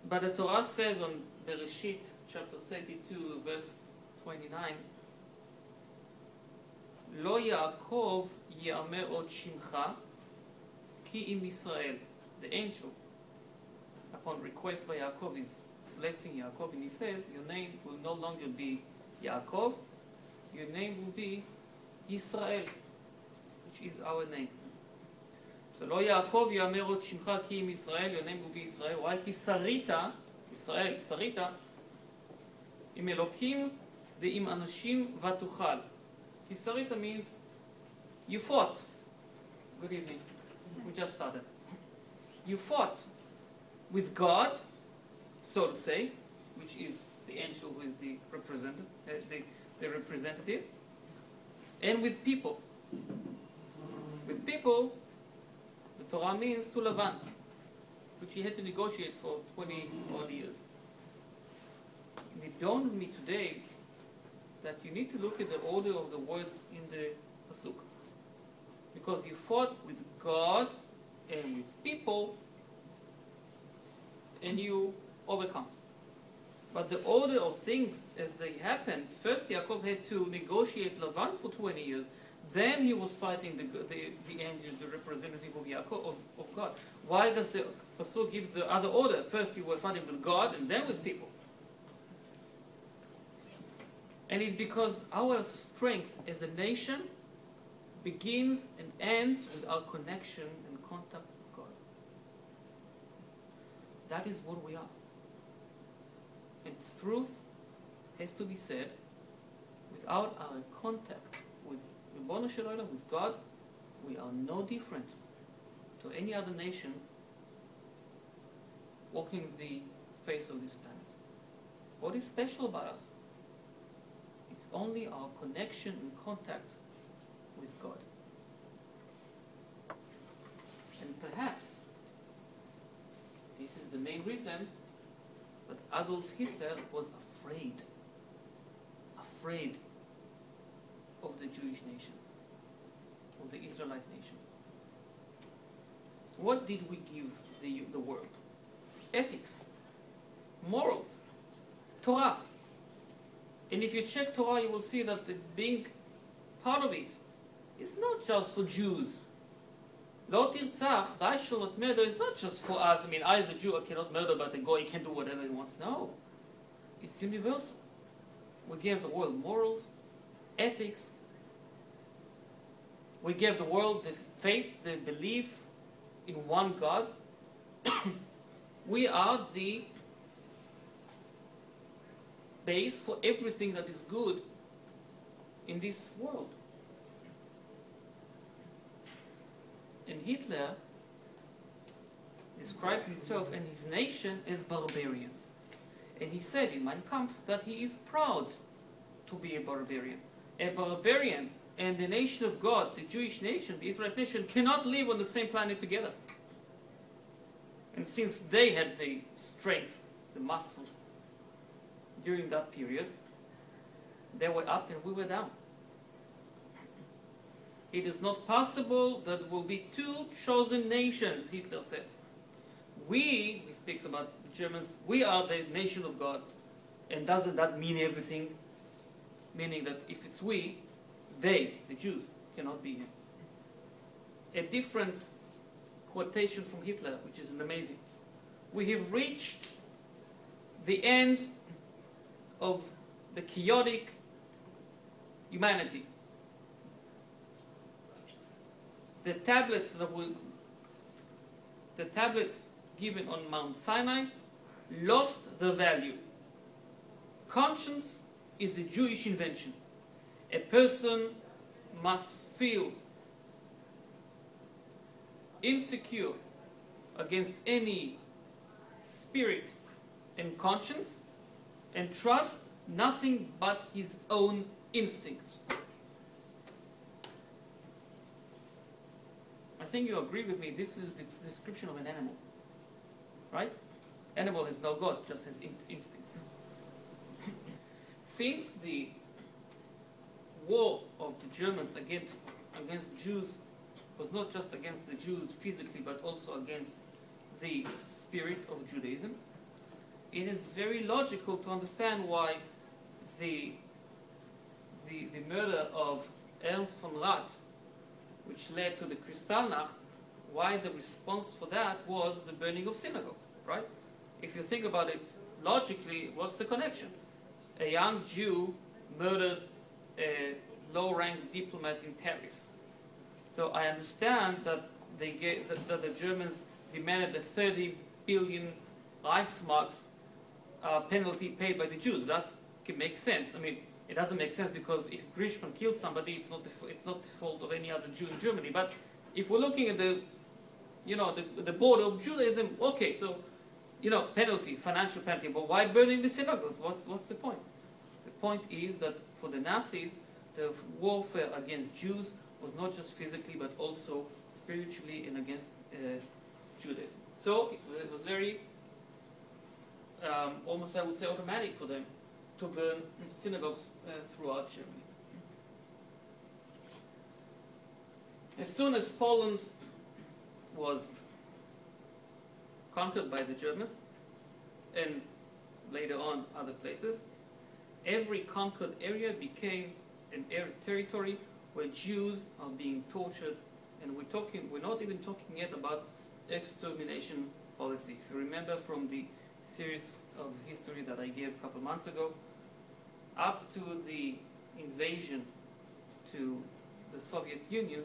But the Torah says on Bereshit, chapter 32, verse 29, Lo Yaakov Ya'ameh od Shimcha, Ki im Yisrael. The angel, upon request by Yaakov, is blessing Yaakov, and he says, your name will no longer be Yaakov, your name will be Yisrael, which is our name. So Lo Yaakov Ya'ameh od Shimcha Ki im Yisrael, your name will be Israel. Why? Ki Sarita, Israel, Sarita, im Elokim ve'im Anashim vatuchal. Ki Sarita means you fought. Good evening. We just started. You fought with God, so to say, which is the angel who is the representative, and with people. With people, the Torah means to Lavan, which he had to negotiate for 20 odd years. And it dawned on me today that you need to look at the order of the words in the Pasuk. Because you fought with God and with people, and you overcome. But the order of things as they happened, first Yaakov had to negotiate Lavan for 20 years. Then he was fighting the angel, the representative of Yaakov, of God. Why does the Pasuk give the other order? First you were fighting with God and then with people. And it's because our strength as a nation begins and ends with our connection and contact with God. That is what we are. And truth has to be said, without our contact with Ribono Shel Olam, with God, we are no different to any other nation walking the face of this planet. What is special about us? It's only our connection and contact with God. And perhaps this is the main reason that Adolf Hitler was afraid of the Jewish nation, of the Israelite nation. What did we give the world? Ethics, morals, Torah. And if you check Torah, you will see that the being part of it is not just for Jews. Lo tirtzach, thou shalt not murder, is not just for us. I mean, I as a Jew, I cannot murder, but a Goy can do whatever he wants. No. It's universal. We gave the world morals, ethics. We gave the world the faith, the belief in one God. We are the base for everything that is good in this world. And Hitler described himself and his nation as barbarians. And he said in Mein Kampf that he is proud to be a barbarian. A barbarian and the nation of God, the Jewish nation, the Israelite nation, cannot live on the same planet together. And since they had the strength, the muscle, during that period, they were up and we were down. It is not possible that there will be two chosen nations, Hitler said. He speaks about the Germans, we are the nation of God. And doesn't that mean everything? Meaning that if it's we, they, the Jews, cannot be here. A different quotation from Hitler, which is amazing. We have reached the end of the chaotic humanity. The tablets given on Mount Sinai lost their value. Conscience is a Jewish invention. A person must feel insecure against any spirit and conscience and trust nothing but his own instincts. I think you agree with me, this is the description of an animal, right? Animal has no God, just has instincts. Since the war of the Germans against Jews was not just against the Jews physically, but also against the spirit of Judaism, it is very logical to understand why the murder of Ernst von Rath, which led to the Kristallnacht, why the response for that was the burning of synagogues, right? If you think about it logically, what's the connection? A young Jew murdered a low-ranked diplomat in Paris. So I understand that that the Germans demanded a 30 billion Reichsmarks penalty paid by the Jews. That can make sense. I mean, it doesn't make sense because if Grishman killed somebody, it's not the fault of any other Jew in Germany. But if we're looking at the border of Judaism, okay, so penalty, financial penalty. But why burning the synagogues? What's the point? The point is that for the Nazis, the warfare against Jews was not just physically but also spiritually and against Judaism. So it was very, almost I would say automatic for them to burn synagogues throughout Germany. As soon as Poland was conquered by the Germans, and later on other places, every conquered area became an territory where Jews are being tortured, and we're not even talking yet about extermination policy. If you remember from the series of history that I gave a couple months ago, up to the invasion to the Soviet Union,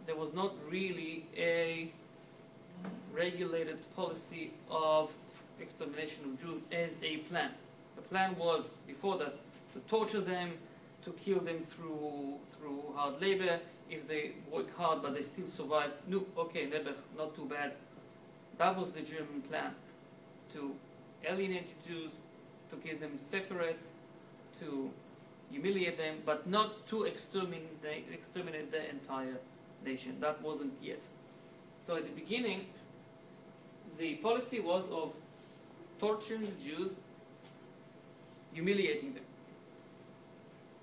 there was not really a regulated policy of extermination of Jews as a plan. The plan was, before that, to torture them, to kill them through hard labor. If they work hard but they still survive, no, okay, never, not too bad. That was the German plan, to alienate Jews, to keep them separate, to humiliate them, but not to exterminate the entire nation. That wasn't yet. So at the beginning, the policy was of torturing the Jews, humiliating them.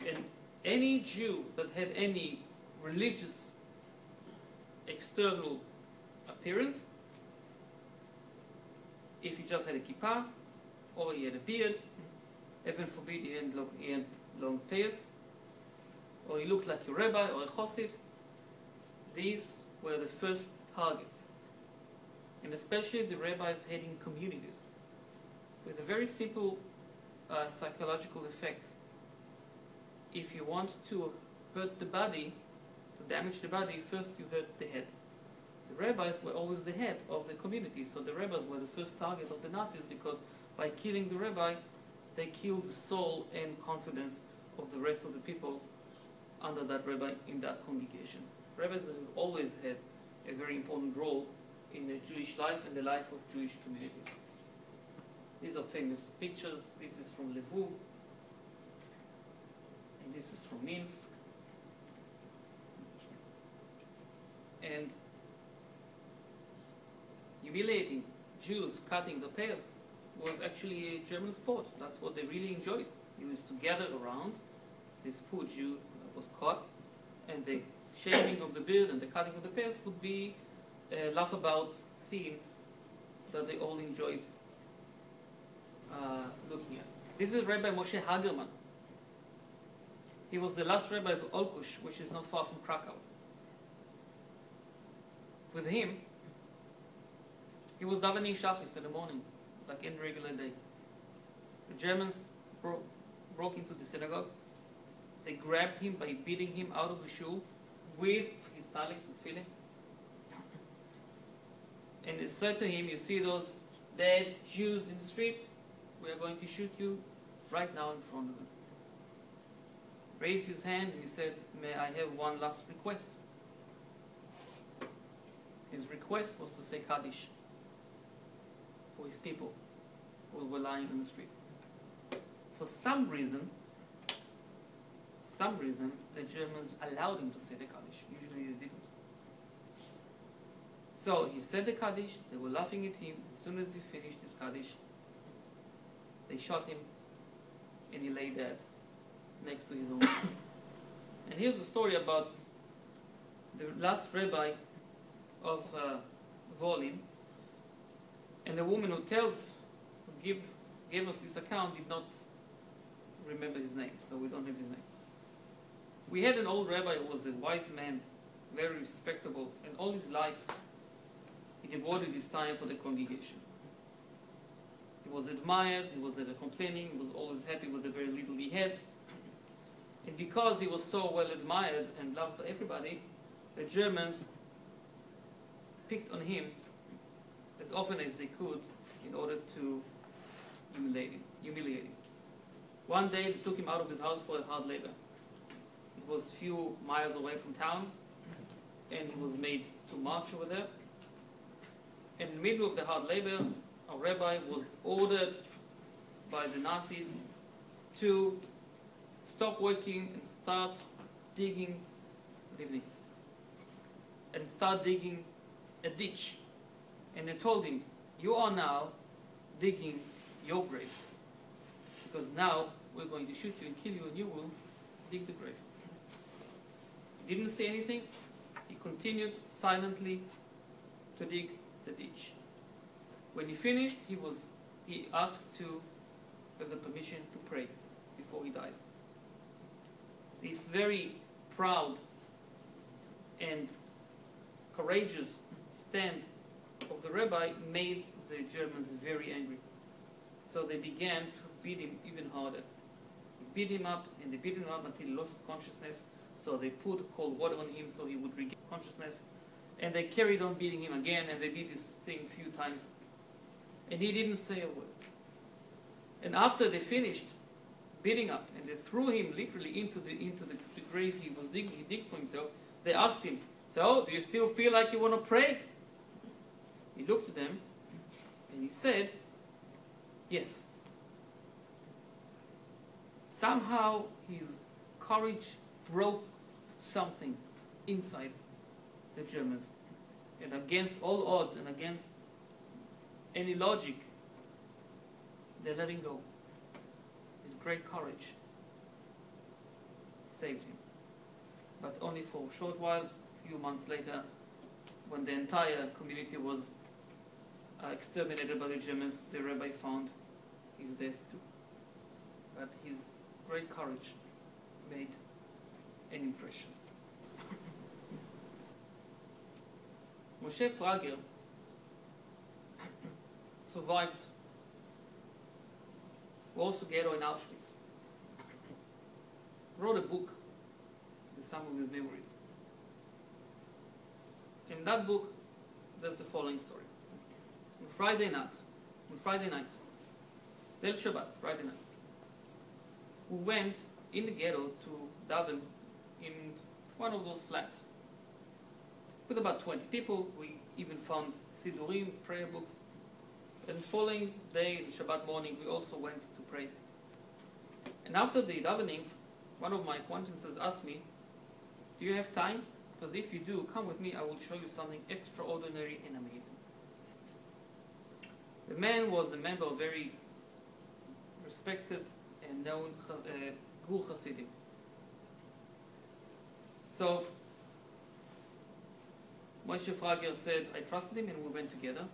And any Jew that had any religious external appearance, if he just had a kippah, or he had a beard, heaven forbid he had long tails, or he looked like a rabbi or a chassid, these were the first targets. And especially the rabbis heading communities, with a very simple psychological effect. If you want to hurt the body, to damage the body, first you hurt the head. The rabbis were always the head of the community, so the rabbis were the first target of the Nazis, because by killing the rabbi, they killed the soul and confidence of the rest of the people under that rabbi in that congregation. Rabbis have always had a very important role in the Jewish life and the life of Jewish communities. These are famous pictures. This is from Lviv, and this is from Minsk. And humiliating Jews, cutting the pears, was actually a German sport. That's what they really enjoyed. They used to gather around this poor Jew that was caught, and the shaving of the beard and the cutting of the pears would be a laugh-about scene that they all enjoyed looking at. This is Rabbi Moshe Hagerman. He was the last rabbi of Olkush, which is not far from Krakow. With him, he was davening Shachis in the morning, like any regular day. The Germans broke into the synagogue. They grabbed him by beating him out of the shul with his talis and tefillin. And they said to him, you see those dead Jews in the street? We are going to shoot you right now in front of them. Raised his hand and he said, may I have one last request? His request was to say Kaddish for his people who were lying in the street. For some reason, the Germans allowed him to say the Kaddish. Usually they didn't. So he said the Kaddish, they were laughing at him. As soon as he finished his Kaddish, they shot him and he lay dead next to his own. And here's a story about the last rabbi of Volin, and the woman who gave us this account did not remember his name, so we don't have his name. We had an old rabbi who was a wise man, very respectable, and all his life he devoted his time for the congregation. He was admired, he was never complaining, he was always happy with the very little he had. And because he was so well admired and loved by everybody, the Germans picked on him as often as they could in order to humiliate him. One day they took him out of his house for a hard labor. It was a few miles away from town, and he was made to march over there. In the middle of the hard labor, a rabbi was ordered by the Nazis to stop working and start digging, a ditch. And they told him, you are now digging your grave, because now we're going to shoot you and kill you, and you will dig the grave. He didn't say anything. He continued silently to dig the ditch. When he finished, he asked to have the permission to pray before he dies. This very proud and courageous stand of the rabbi made the Germans very angry. So they began to beat him even harder. They beat him up, and they beat him up until he lost consciousness. So they put cold water on him so he would regain consciousness. And they carried on beating him again, and they did this thing a few times. And he didn't say a word. And after they finished beating up, and they threw him literally into the grave he was digging, he digged for himself, they asked him, so, do you still feel like you want to pray? He looked at them, and he said, yes. Somehow his courage broke something inside the Germans. And against all odds and against any logic, they let him go. His great courage saved him. But only for a short while, a few months later, when the entire community was exterminated by the Germans, the rabbi found his death too. But his great courage made an impression. Moshe Frager survived also ghetto in Auschwitz. Wrote a book with some of his memories. In that book, there's the following story. On Friday night, Leil Shabbat, Friday night, we went in the ghetto to daven in one of those flats with about 20 people. We even found Sidurim, prayer books. And following day, Shabbat morning, we also went to pray. And after the davening, one of my acquaintances asked me, do you have time? Because if you do, come with me, I will show you something extraordinary and amazing. The man was a member of very respected and known Gur Hasidim. So Moshe Frager said, I trusted him, and we went together.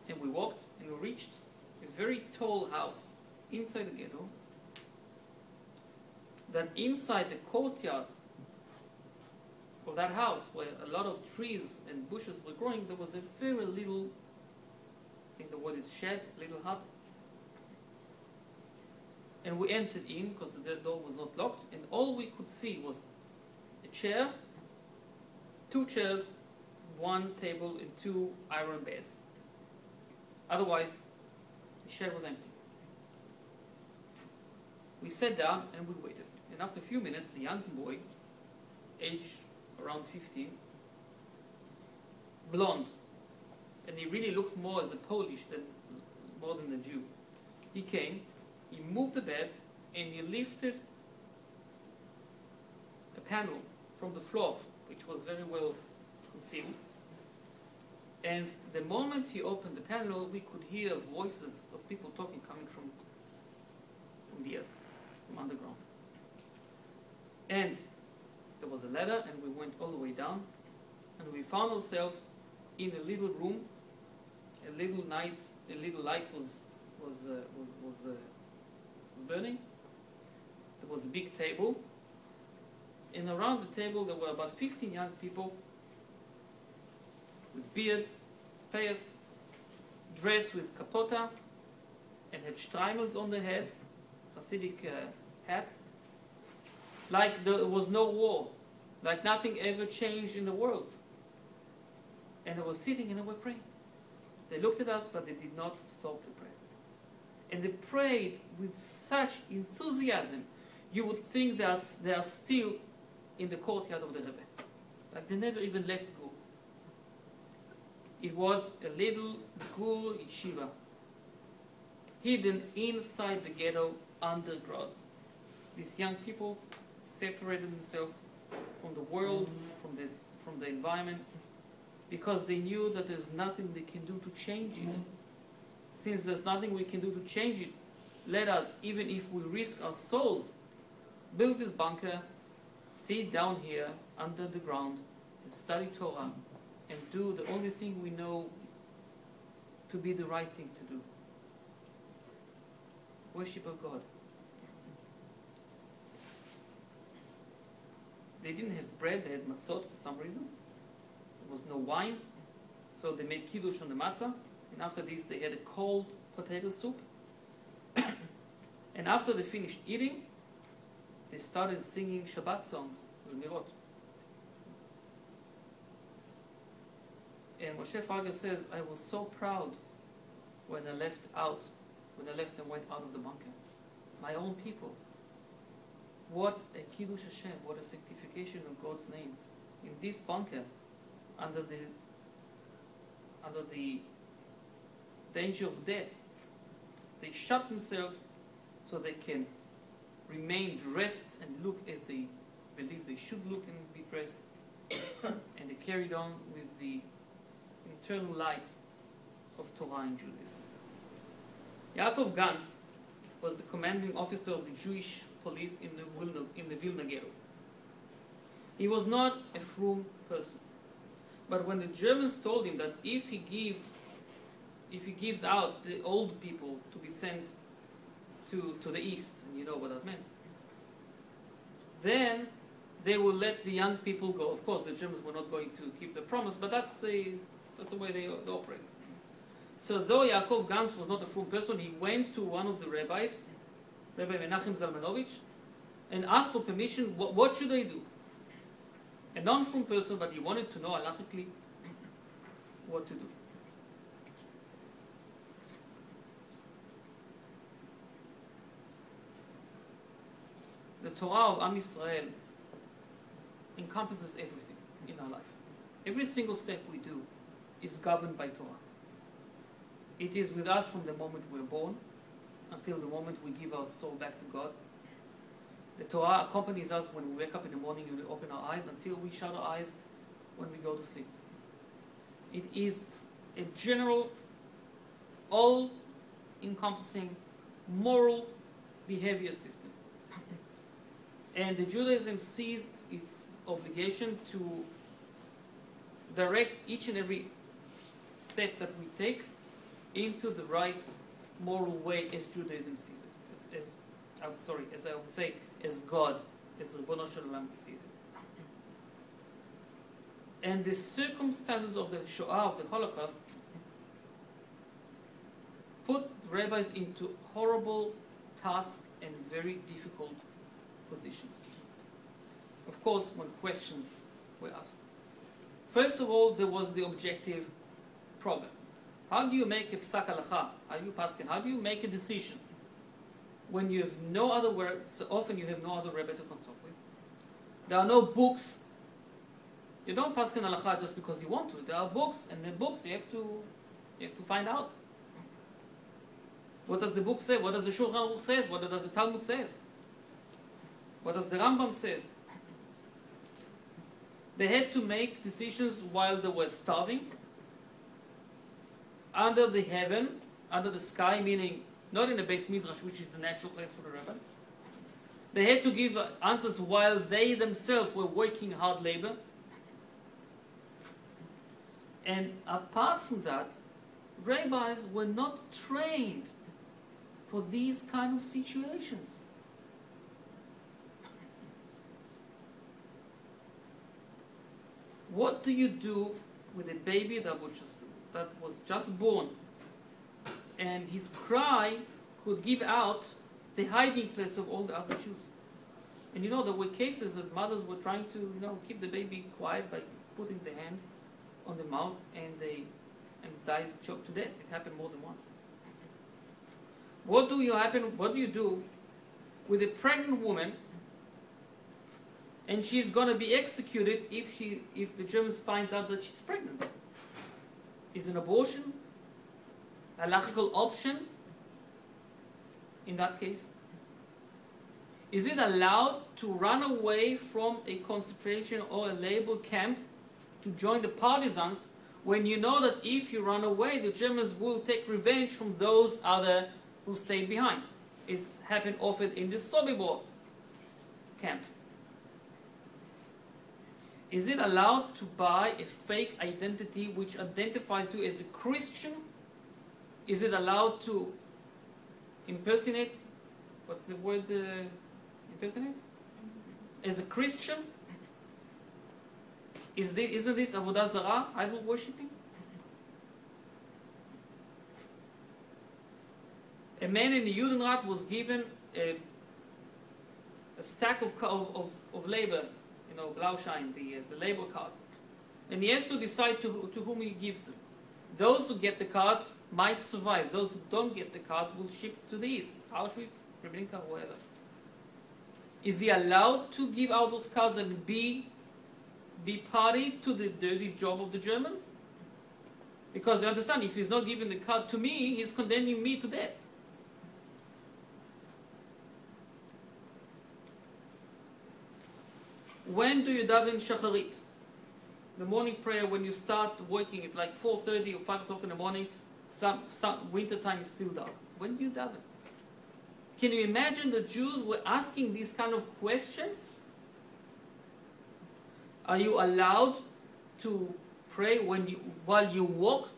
And we walked, and we reached a very tall house inside the ghetto. That inside the courtyard of that house, where a lot of trees and bushes were growing, there was a very little, I think the word is shed, little hut. And we entered in, because the door was not locked, and all we could see was a chair, 2 chairs, 1 table, and 2 iron beds. Otherwise, the shed was empty. We sat down and we waited. And after a few minutes, a young boy, age around 15, blonde, and he really looked more as a Polish more than a Jew. He came, he moved the bed, and he lifted a panel from the floor, which was very well concealed. And the moment he opened the panel, we could hear voices of people talking coming from the earth, from underground. And there was a ladder, and we went all the way down, and we found ourselves in a little room. A little light was was burning. There was a big table, and around the table there were about 15 young people with beard, payas, dressed with kapota, and had streimels on their heads, Hasidic hats, like there was no war, like nothing ever changed in the world. And they were sitting and they were praying. They looked at us, but they did not stop the prayer. And they prayed with such enthusiasm, you would think that they are still in the courtyard of the Rebbe. Like they never even left Gur. It was a little Gur yeshiva, hidden inside the ghetto underground. These young people separated themselves from the world, from the environment, because they knew that there's nothing they can do to change it. Since there's nothing we can do to change it, let us, even if we risk our souls, build this bunker, sit down here under the ground and study Torah and do the only thing we know to be the right thing to do. Worship of God. They didn't have bread, they had matzot for some reason. There was no wine, so they made kiddush on the matzah, and after this they had a cold potato soup. And after they finished eating, they started singing Shabbat songs, the Mirot. And Moshe Farger says, I was so proud when I left and went out of the bunker. My own people. What a Kiddush Hashem, what a sanctification of God's name. In this bunker, under the danger of death, they shut themselves so they can remain dressed and look as they believe they should look and be dressed. And they carried on with the internal light of Torah and Judaism. Yaakov Gantz was the commanding officer of the Jewish police in the Vilna ghetto. He was not a frum person, but when the Germans told him that if he gives out the old people to be sent to the east, and you know what that meant, then they will let the young people go. Of course, the Germans were not going to keep the promise, but that's the way they operate. So though Yaakov Gantz was not a frum person, he went to one of the rabbis, Rabbi Menachem Zalmanovich, and asked for permission, what should I do? A non-frum person, but he wanted to know halachically what to do. The Torah of Am Yisrael encompasses everything in our life. Every single step we do is governed by Torah. It is with us from the moment we're born until the moment we give our soul back to God. The Torah accompanies us when we wake up in the morning and we open our eyes until we shut our eyes when we go to sleep. It is a general, all-encompassing moral behavior system. And the Judaism sees its obligation to direct each and every step that we take into the right moral way as Judaism sees it. As I would say, as God, as Ribbono Shel Olam sees it. And the circumstances of the Sho'ah, of the Holocaust, put rabbis into horrible tasks and very difficult positions. Of course, when questions were asked. First of all, there was the objective problem. How do you make a psak halacha? How do you make a decision when you have no other so often you have no other rebbe to consult with? There are no books. You don't paskin halacha just because you want to. There are books, and the books you have to find out. What does the book say? What does the Shulchan Aruch says? What does the Talmud says? What does the Rambam says? They had to make decisions while they were starving, under the heaven, under the sky, meaning not in a Beis Midrash, which is the natural place for the rabbi. They had to give answers while they themselves were working hard labor. And apart from that, rabbis were not trained for these kind of situations. What do you do with a baby that was just born, and his cry could give out the hiding place of all the other Jews? And you know, there were cases that mothers were trying to, keep the baby quiet by putting the hand on the mouth, and dies choked to death. It happened more than once. What do you do with a pregnant woman, and she's going to be executed if the Germans find out that she's pregnant? Is an abortion a logical option in that case? Is it allowed to run away from a concentration or a labor camp to join the partisans when you know that if you run away, the Germans will take revenge from those other who stayed behind? It's happened often in the Sobibor camp. Is it allowed to buy a fake identity which identifies you as a Christian? Is it allowed to impersonate, what's the word, impersonate? As a Christian? Isn't this Avodah Zarah, idol worshipping? A man in the Judenrat was given a stack of labor, Blauschein, the labor cards. And he has to decide to whom he gives them. Those who get the cards might survive. Those who don't get the cards will ship to the east, Auschwitz, Treblinka, wherever. Is he allowed to give out those cards and be party to the dirty job of the Germans? Because you understand, if he's not giving the card to me, he's condemning me to death. When do you daven shacharit? The morning prayer, when you start working at like 4:30 or 5 o'clock in the morning, some winter time is still dark. When do you daven? Can you imagine the Jews were asking these kind of questions? Are you allowed to pray while you walk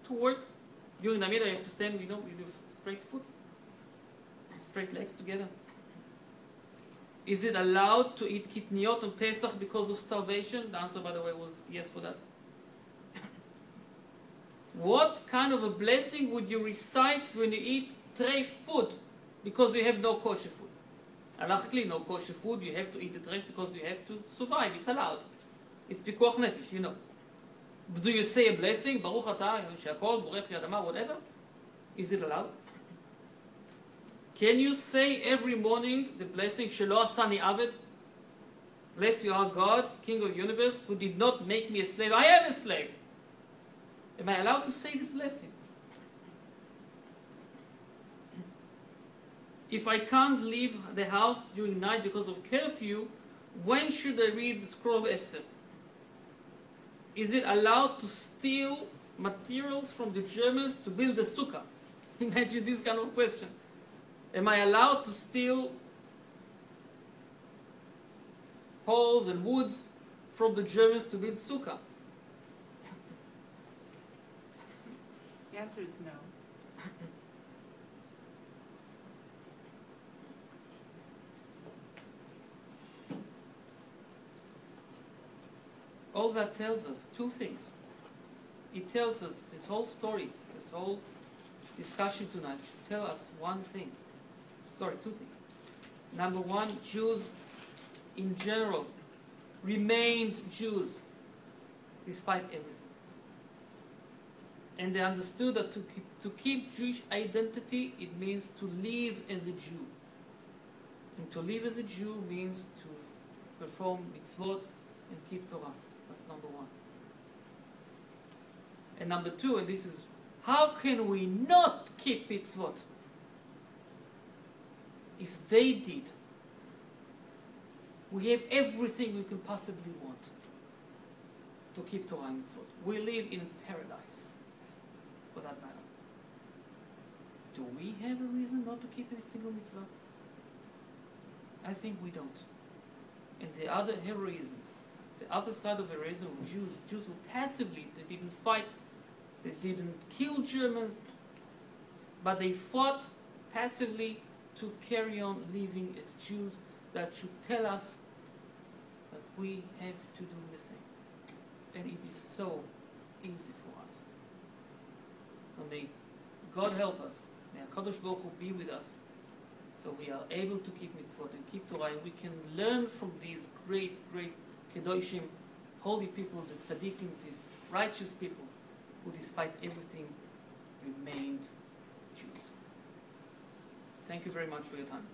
to work? During the middle, you have to stand, you do straight foot, straight legs together. Is it allowed to eat kitniot on Pesach because of starvation? The answer, by the way, was yes for that. What kind of a blessing would you recite when you eat treif food because you have no kosher food? Halachically, no kosher food, you have to eat the treif because you have to survive. It's allowed. It's pikuach nefesh, Do you say a blessing, Baruch atah, she'akol, borei pri adama, whatever? Is it allowed? Can you say every morning the blessing, She'lo asani aved? Blessed you are God, King of the universe, who did not make me a slave. I am a slave. Am I allowed to say this blessing? If I can't leave the house during night because of curfew, when should I read the scroll of Esther? Is it allowed to steal materials from the Germans to build a sukkah? Imagine this kind of question. Am I allowed to steal poles and woods from the Germans to build sukkah? The answer is no. All that tells us two things. It tells us this whole story, this whole discussion tonight should tell us one thing. Sorry, two things. Number one, Jews in general remained Jews despite everything. And they understood that to keep Jewish identity, it means to live as a Jew. And to live as a Jew means to perform mitzvot and keep Torah. That's number one. And number two, and this is, how can we not keep mitzvot? If they did, we have everything we can possibly want to keep Torah and mitzvot. We live in paradise, for that matter. Do we have a reason not to keep a single mitzvah? I think we don't. And the other heroism, the other side of heroism of Jews who passively, they didn't fight, they didn't kill Germans, but they fought passively to carry on living as Jews, that should tell us that we have to do the same. And it is so easy for us. So may God help us. May HaKadosh Baruch Hu be with us, so we are able to keep mitzvot and keep Torah, and we can learn from these great, great Kedoshim, holy people, the tzaddikim, these righteous people, who despite everything remained Jews. Thank you very much for your time.